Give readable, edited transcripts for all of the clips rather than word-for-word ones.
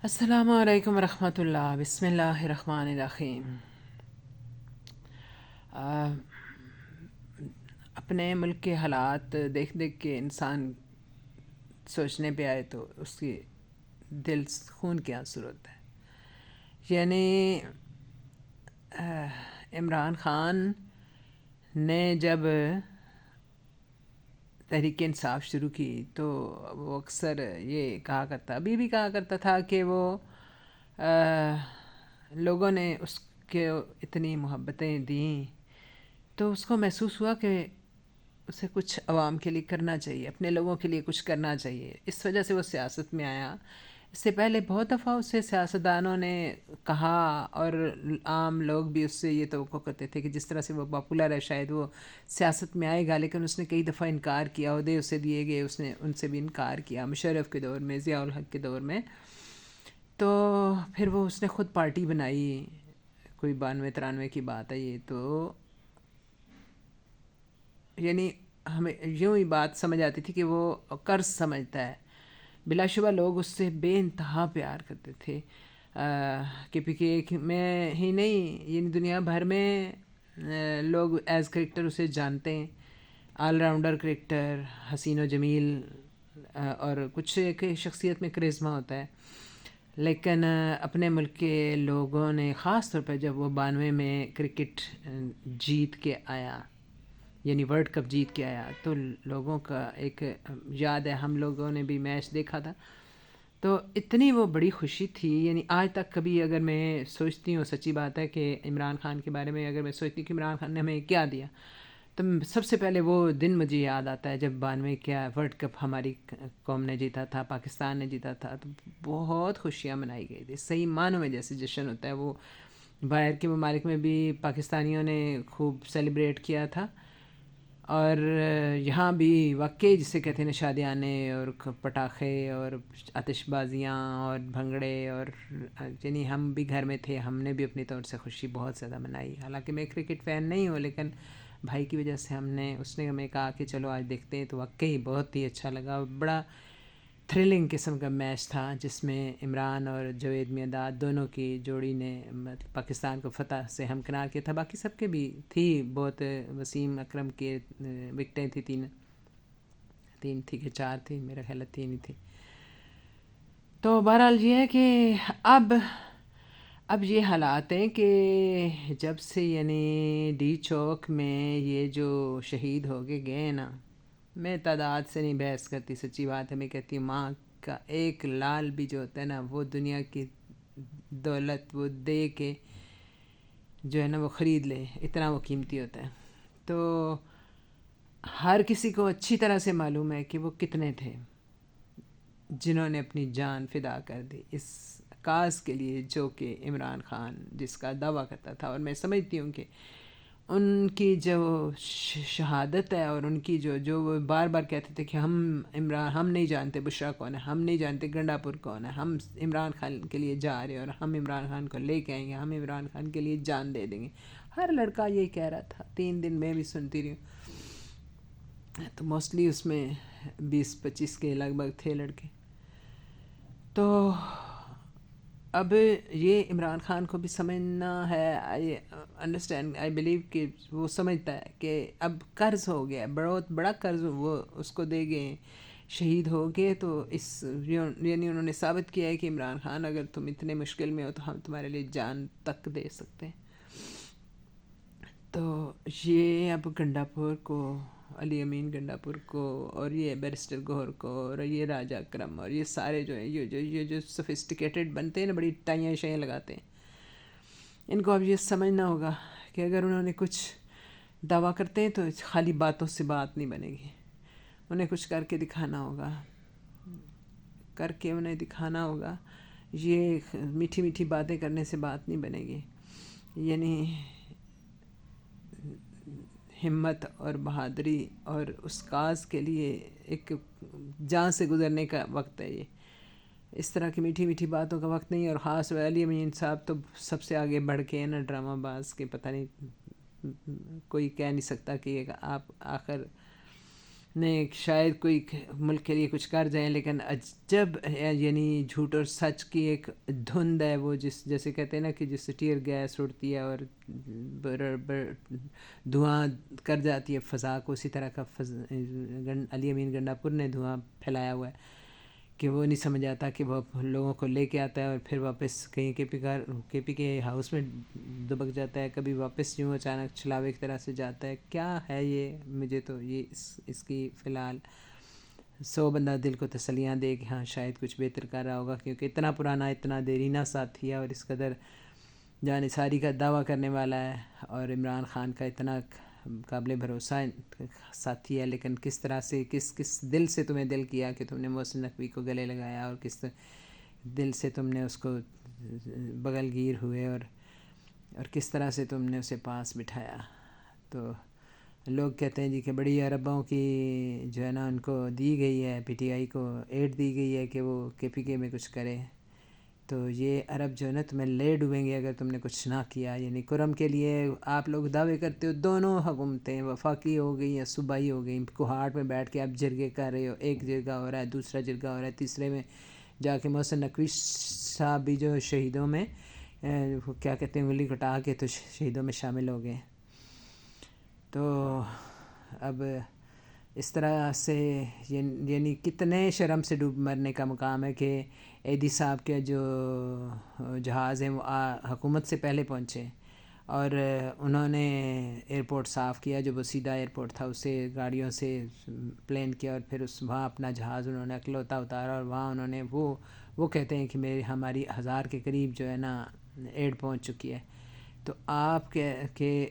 السلام علیکم ورحمۃ اللہ، بسم اللہ الرحمن الرحیم۔ آ، اپنے ملک کے حالات دیکھ دیکھ کے انسان سوچنے پہ آئے تو اس کی دل خون کے آنسو ہوتا ہے۔ یعنی عمران خان نے جب تحریک انصاف شروع کی تو وہ اکثر یہ کہا کرتا، ابھی بھی کہا کرتا تھا کہ وہ لوگوں نے اس کے اتنی محبتیں دیں تو اس کو محسوس ہوا کہ اسے کچھ عوام کے لیے کرنا چاہیے، اپنے لوگوں کے لیے کچھ کرنا چاہیے۔ اس وجہ سے وہ سیاست میں آیا۔ اس سے پہلے بہت دفعہ اسے سیاستدانوں نے کہا اور عام لوگ بھی اس سے یہ توقع کرتے تھے کہ جس طرح سے وہ پاپولر ہے شاید وہ سیاست میں آئے گا، لیکن اس نے کئی دفعہ انکار کیا، عہدے اسے دیے گئے، اس نے ان سے بھی انکار کیا، مشرف کے دور میں، ضیاء الحق کے دور میں۔ تو پھر وہ اس نے خود پارٹی بنائی، کوئی 92-93 کی بات ہے یہ تو، یعنی ہمیں یوں ہی بات سمجھ آتی تھی کہ وہ قرض سمجھتا ہے۔ بلا شبہ لوگ اس سے بے انتہا پیار کرتے تھے، کہ پی کے ایک میں ہی نہیں، یعنی دنیا بھر میں لوگ ایز کرکٹر اسے جانتے ہیں، آل راؤنڈر کرکٹر، حسین و جمیل، اور کچھ ایک شخصیت میں کرزما ہوتا ہے۔ لیکن اپنے ملک کے لوگوں نے خاص طور پر جب وہ 92 میں کرکٹ جیت کے آیا، یعنی ورلڈ کپ جیت کے آیا، تو لوگوں کا ایک یاد ہے، ہم لوگوں نے بھی میچ دیکھا تھا تو اتنی وہ بڑی خوشی تھی، یعنی آج تک کبھی اگر میں سوچتی ہوں، سچی بات ہے کہ عمران خان کے بارے میں اگر میں سوچتی ہوں کہ عمران خان نے ہمیں کیا دیا، تو سب سے پہلے وہ دن مجھے یاد آتا ہے جب 92 کیا ورلڈ کپ ہماری قوم نے جیتا تھا، پاکستان نے جیتا تھا، تو بہت خوشیاں منائی گئی تھی، صحیح معنوں میں جیسے جشن ہوتا ہے۔ وہ باہر کے ممالک میں بھی پاکستانیوں نے خوب سیلیبریٹ کیا تھا، اور یہاں بھی واقعی جسے کہتے ہیں نشادیانے اور پٹاخے اور آتش بازیاں اور بھنگڑے، اور یعنی ہم بھی گھر میں تھے، ہم نے بھی اپنی طور سے خوشی بہت زیادہ منائی۔ حالانکہ میں کرکٹ فین نہیں ہوں، لیکن بھائی کی وجہ سے اس نے ہمیں کہا کہ چلو آج دیکھتے ہیں، تو واقعی بہت ہی اچھا لگا۔ بڑا تھرلنگ قسم کا میچ تھا جس میں عمران اور جاوید میانداد دونوں کی جوڑی نے پاکستان کو فتح سے ہمکنار کیا تھا۔ باقی سب کے بھی تھی بہت، وسیم اکرم کے وکٹیں تھی، تین تھی کہ چار تھی، میرا خیال ہے 3 ہی تھی۔ تو بہرحال یہ ہے کہ اب یہ حالات ہیں کہ جب سے یعنی ڈی چوک میں یہ جو شہید ہو کے گئے نا، میں تعداد سے نہیں بحث کرتی، سچی بات ہے، میں کہتی ہوں ماں کا ایک لال بھی جو ہوتا ہے نا، وہ دنیا کی دولت وہ دے کے جو ہے نا وہ خرید لے، اتنا وہ قیمتی ہوتا ہے۔ تو ہر کسی کو اچھی طرح سے معلوم ہے کہ وہ کتنے تھے جنہوں نے اپنی جان فدا کر دی اس کاز کے لیے جو کہ عمران خان جس کا دعویٰ کرتا تھا۔ اور میں سمجھتی ہوں کہ ان کی جو شہادت ہے اور ان کی جو وہ بار بار کہتے تھے کہ ہم نہیں جانتے بشرا کون ہے، ہم نہیں جانتے گنڈا پور کون ہے، ہم عمران خان کے لیے جا رہے ہیں اور ہم عمران خان کو لے کے آئیں گے، ہم عمران خان کے لیے جان دے دیں گے۔ ہر لڑکا یہی کہہ رہا تھا، 3 دن میں بھی سنتی رہی ہوں، تو موسٹلی اس میں 20-25 کے لگ بھگ تھے لڑکے۔ تو اب یہ عمران خان کو بھی سمجھنا ہے، آئی انڈرسٹینڈ، آئی بلیو کہ وہ سمجھتا ہے کہ اب قرض ہو گیا، بہت بڑا قرض وہ اس کو دے گئے، شہید ہو گئے، تو یعنی انہوں نے ثابت کیا ہے کہ عمران خان اگر تم اتنے مشکل میں ہو تو ہم تمہارے لیے جان تک دے سکتے ہیں۔ تو یہ اب گنڈا پور کو، علی امین گنڈا پور کو، اور یہ بیرسٹر گوہر کو، اور یہ راجہ اکرم، اور یہ سارے جو ہیں یہ جو سوفسٹیکیٹڈ بنتے ہیں نا، بڑی ٹائیاں شائیں لگاتے ہیں، ان کو اب یہ سمجھنا ہوگا کہ اگر انہوں نے کچھ دعویٰ کرتے ہیں تو خالی باتوں سے بات نہیں بنے گی، انہیں کچھ کر کے دکھانا ہوگا، انہیں دکھانا ہوگا۔ یہ میٹھی میٹھی باتیں کرنے سے بات نہیں بنے گی، یعنی ہمت اور بہادری اور اس کاز کے لیے ایک جان سے گزرنے کا وقت ہے۔ یہ اس طرح کی میٹھی میٹھی باتوں کا وقت نہیں، اور خاص علی امین صاحب تو سب سے آگے بڑھ کے نا ڈرامہ باز کے، پتہ نہیں کوئی کہہ نہیں سکتا کہ آپ آخر نہیں شاید کوئی ملک کے لیے کچھ کر جائیں، لیکن جب یعنی جھوٹ اور سچ کی ایک دھند ہے، وہ جیسے کہتے ہیں نا کہ جس سے ٹیئر گیس اڑتی ہے اور دھواں کر جاتی ہے فضا کو، اسی طرح کا علی امین گنڈا پور نے دھواں پھیلایا ہوا ہے کہ وہ نہیں سمجھ آتا کہ وہ لوگوں کو لے کے آتا ہے اور پھر واپس کہیں کے پی کے ہاؤس میں دبک جاتا ہے، کبھی واپس یوں اچانک چھلاوے کی طرح سے جاتا ہے. کیا ہے یہ؟ مجھے تو یہ اس کی فی الحال 100 بندہ دل کو تسلیاں دے کہ ہاں شاید کچھ بہتر کر رہا ہوگا، کیونکہ اتنا پرانا اتنا دیرینہ ساتھی ہے اور اس قدر جانثاری کا دعویٰ کرنے والا ہے اور عمران خان کا اتنا قابل بھروسہ ساتھی ہے، لیکن کس طرح سے کس دل سے تمہیں دل کیا کہ تم نے محسن نقوی کو گلے لگایا، اور کس دل سے تم نے اس کو بغل گیر ہوئے اور کس طرح سے تم نے اسے پاس بٹھایا. تو لوگ کہتے ہیں جی کہ بڑی عربوں کی جو ہے نا ان کو دی گئی ہے، پی ٹی آئی کو ایڈ دی گئی ہے کہ وہ کے پی کے میں کچھ کرے، تو یہ عرب جو ہے نا تمہیں لے ڈوبیں گے اگر تم نے کچھ نہ کیا. یعنی کرم کے لیے آپ لوگ دعوے کرتے ہو دونوں حکومتیں وفاقی ہو گئی یا صوبائی ہو گئی، کوہاٹ میں بیٹھ کے آپ جرگے کر رہے ہو، ایک جرگہ ہو رہا ہے، دوسرا جرگہ ہو رہا ہے، تیسرے میں جا کے محسن نقوی صاحب بھی جو شہیدوں میں کیا کہتے ہیں انگلی کٹا کے تو شہیدوں میں شامل ہو گئے. تو اب اس طرح سے یعنی کتنے شرم سے ڈوب مرنے کا مقام ہے کہ ایدی صاحب کے جو جہاز ہیں وہ حکومت سے پہلے پہنچے اور انہوں نے ایئرپورٹ صاف کیا، جو بسیدہ ایئرپورٹ تھا اسے گاڑیوں سے پلین کیا اور پھر وہاں اپنا جہاز انہوں نے اکلوتا اتارا اور وہاں انہوں نے وہ کہتے ہیں کہ ہماری 1000 کے قریب جو ہے نا ایڈ پہنچ چکی ہے. تو آپ کے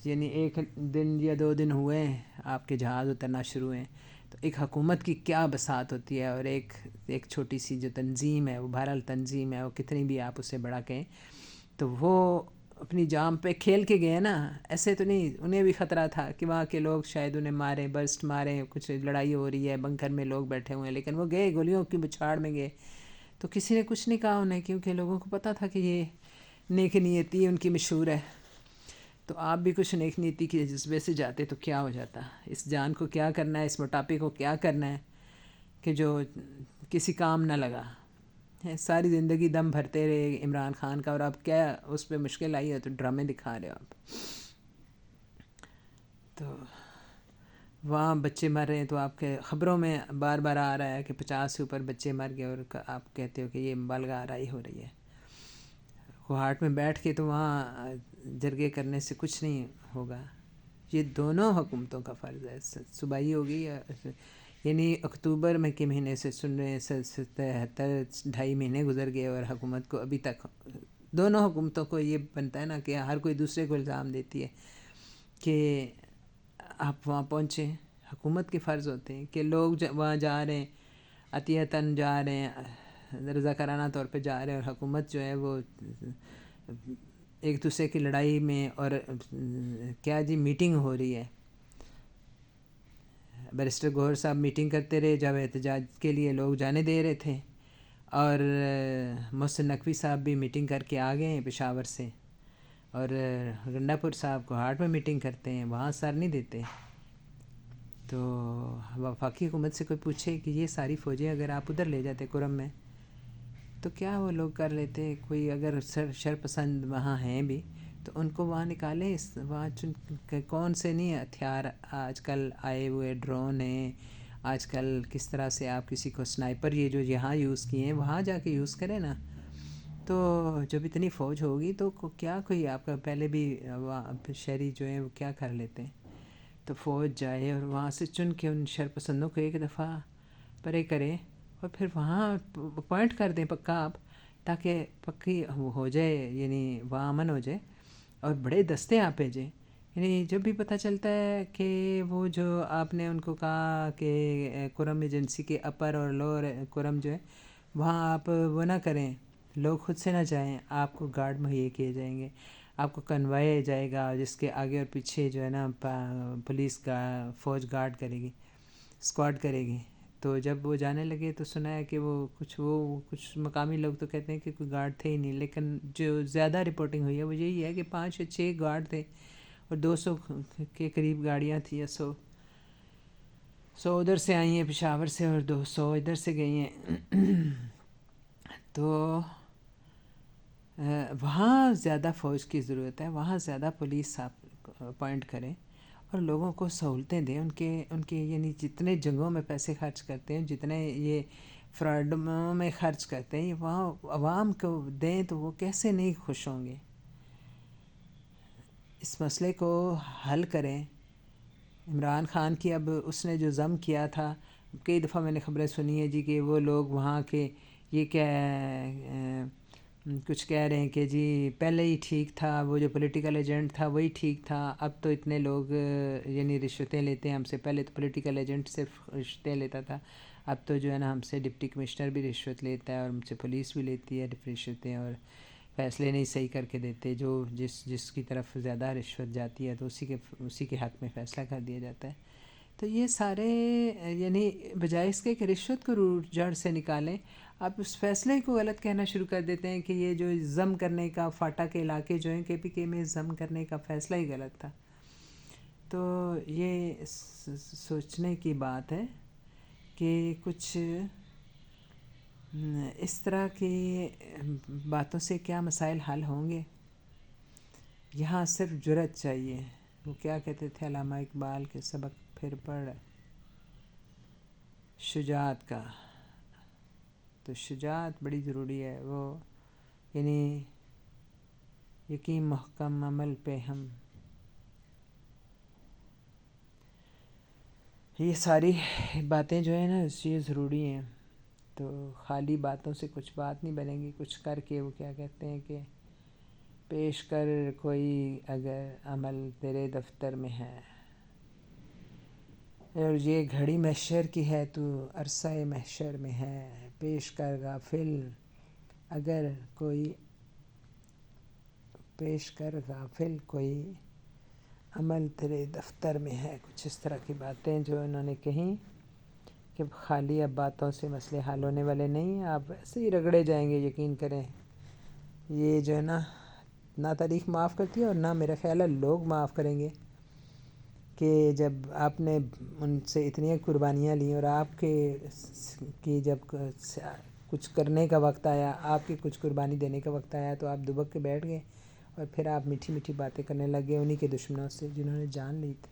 یعنی ایک دن یا 2 دن ہوئے آپ کے جہاز اترنا شروع ہوئے، تو ایک حکومت کی کیا بساط ہوتی ہے، اور ایک چھوٹی سی جو تنظیم ہے، وہ بہرحال تنظیم ہے، وہ کتنی بھی آپ اسے بڑا کہیں، تو وہ اپنی جام پہ کھیل کے گئے نا. ایسے تو نہیں، انہیں بھی خطرہ تھا کہ وہاں کے لوگ شاید انہیں ماریں، برسٹ ماریں، کچھ لڑائی ہو رہی ہے، بنکر میں لوگ بیٹھے ہوئے ہیں، لیکن وہ گئے گولیوں کی بچھاڑ میں گئے، تو کسی نے کچھ نہیں کہا انہیں، کیونکہ لوگوں کو پتہ تھا کہ یہ نیک نیتی ان کی مشہور ہے. تو آپ بھی کچھ نیک نیتی کے جذبے سے جاتے تو کیا ہو جاتا. اس جان کو کیا کرنا ہے، اس موٹاپے کو کیا کرنا ہے کہ جو کسی کام نہ لگا. ساری زندگی دم بھرتے رہے عمران خان کا، اور اب کیا اس پہ مشکل آئی ہے تو ڈرامے دکھا رہے ہو آپ. تو وہاں بچے مر رہے ہیں تو آپ کے خبروں میں بار بار آ رہا ہے کہ 50 سے اوپر بچے مر گئے، اور آپ کہتے ہو کہ یہ مبالغہ آرائی ہو رہی ہے. کوہاٹ میں بیٹھ کے تو وہاں جرگے کرنے سے کچھ نہیں ہوگا. یہ دونوں حکومتوں کا فرض ہے، صوبائی ہوگی یعنی اکتوبر میں کے مہینے سے سن رہے ہیں 2.5 مہینے گزر گئے اور حکومت کو ابھی تک، دونوں حکومتوں کو یہ بنتا ہے نا کہ ہر کوئی دوسرے کو الزام دیتی ہے کہ آپ وہاں پہنچیں. حکومت کے فرض ہوتے ہیں کہ لوگ وہاں جا رہے ہیں، عطیتاً جا رہے ہیں، رضاکارانہ طور پہ جا رہے ہیں، اور حکومت جو ہے وہ ایک دوسرے کی لڑائی میں اور کیا جی میٹنگ ہو رہی ہے. بیرسٹر گوہر صاحب میٹنگ کرتے رہے جب احتجاج کے لیے لوگ جانے دے رہے تھے، اور محسن نقوی صاحب بھی میٹنگ کر کے آ گئے ہیں پشاور سے، اور گنڈا پور صاحب کوہاٹ میں میٹنگ کرتے ہیں، وہاں سر نہیں دیتے. تو وفاقی حکومت سے کوئی پوچھے کہ یہ ساری فوجیں اگر آپ ادھر لے جاتے کرم میں تو کیا وہ لوگ کر لیتے. کوئی اگر شرپسند وہاں ہیں بھی تو ان کو وہاں نکالیں. وہاں کون سے نہیں ہتھیار آج کل آئے ہوئے، ڈرون ہیں آج کل، کس طرح سے آپ کسی کو سنائپر یہ جو یہاں یوز کیے ہیں وہاں جا کے یوز کریں نا. تو جب اتنی فوج ہوگی تو کیا کوئی آپ کا پہلے بھی شہری جو ہیں وہ کیا کر لیتے ہیں. تو فوج جائے اور وہاں سے چن کے ان شرپسندوں کو ایک دفعہ پرے کرے اور پھر وہاں اپوائنٹ کر دیں پکا آپ، تاکہ پکی ہو جائے، یعنی وہاں امن ہو جائے، اور بڑے دستے آپ بھیجیں. یعنی جب بھی پتہ چلتا ہے کہ وہ جو آپ نے ان کو کہا کہ کرم ایجنسی کے اپر اور لوور کرم جو ہے وہاں آپ وہ نہ کریں، لوگ خود سے نہ جائیں، آپ کو گارڈ مہیا کیے جائیں گے، آپ کو کنوائے جائے گا جس کے آگے اور پیچھے جو ہے نا پولیس کا فوج گارڈ کرے گی، اسکواڈ کرے گی. تو جب وہ جانے لگے تو سنا ہے کہ وہ کچھ مقامی لوگ تو کہتے ہیں کہ کوئی گارڈ تھے ہی نہیں، لیکن جو زیادہ رپورٹنگ ہوئی ہے وہ یہی ہے کہ 5 یا 6 گارڈ تھے اور 200 کے قریب گاڑیاں تھیں یا 100. 100 ادھر سے آئی ہیں پشاور سے اور 200 ادھر سے گئی ہیں. تو وہاں زیادہ فوج کی ضرورت ہے، وہاں زیادہ پولیس آپ اپوائنٹ کریں اور لوگوں کو سہولتیں دیں. ان کے یعنی جتنے جنگوں میں پیسے خرچ کرتے ہیں، جتنے یہ فراڈوں میں خرچ کرتے ہیں، وہاں عوام کو دیں تو وہ کیسے نہیں خوش ہوں گے. اس مسئلے کو حل کریں. عمران خان کی اب اس نے جو ضم کیا تھا، کئی دفعہ میں نے خبریں سنی ہیں جی کہ وہ لوگ وہاں کے یہ کیا کچھ کہہ رہے ہیں کہ جی پہلے ہی ٹھیک تھا، وہ جو پولیٹیکل ایجنٹ تھا وہی ٹھیک تھا، اب تو اتنے لوگ یعنی رشوتیں لیتے ہیں ہم سے. پہلے تو پولیٹیکل ایجنٹ صرف رشوتیں لیتا تھا، اب تو جو ہے نا ہم سے ڈپٹی کمشنر بھی رشوت لیتا ہے اور ہم سے پولیس بھی لیتی ہے رشوتیں، اور فیصلے نہیں صحیح کر کے دیتے. جو جس کی طرف زیادہ رشوت جاتی ہے تو اسی کے حق میں فیصلہ کر دیا جاتا ہے. تو یہ سارے یعنی بجائے اس کے کہ رشوت کو روٹ جڑ سے نکالیں، آپ اس فیصلے کو غلط کہنا شروع کر دیتے ہیں کہ یہ جو ضم کرنے کا فاٹا کے علاقے جو ہیں KPK میں ضم کرنے کا فیصلہ ہی غلط تھا. تو یہ سوچنے کی بات ہے کہ کچھ اس طرح کی باتوں سے کیا مسائل حل ہوں گے. یہاں صرف جرأت چاہیے. وہ کیا کہتے تھے علامہ اقبال کے سبق پھر پڑھ شجاعت کا. تو شجاعت بڑی ضروری ہے. وہ یعنی یقین محکم عمل پہ ہم، یہ ساری باتیں جو ہیں نا یہ ضروری ہیں. تو خالی باتوں سے کچھ بات نہیں بنے گی، کچھ کر کے وہ کیا کہتے ہیں کہ پیش کر کوئی اگر عمل تیرے دفتر میں ہے، اور یہ گھڑی محشر کی ہے تو عرصہ محشر میں ہے. پیش کر غافل اگر کوئی، پیش کر غافل کوئی عمل تیرے دفتر میں ہے. کچھ اس طرح کی باتیں جو انہوں نے کہیں کہ خالی اب باتوں سے مسئلے حل ہونے والے نہیں ہیں، آپ ایسے ہی رگڑے جائیں گے. یقین کریں یہ جو ہے نا نہ تاریخ معاف کرتی ہے اور نہ میرا خیال ہے لوگ معاف کریں گے کہ جب آپ نے ان سے اتنی قربانیاں لیں اور آپ کے کی جب کچھ کرنے کا وقت آیا، آپ کی کچھ قربانی دینے کا وقت آیا تو آپ دبک کے بیٹھ گئے اور پھر آپ میٹھی میٹھی باتیں کرنے لگ گئے انہی کے دشمنوں سے جنہوں نے جان لی تھی.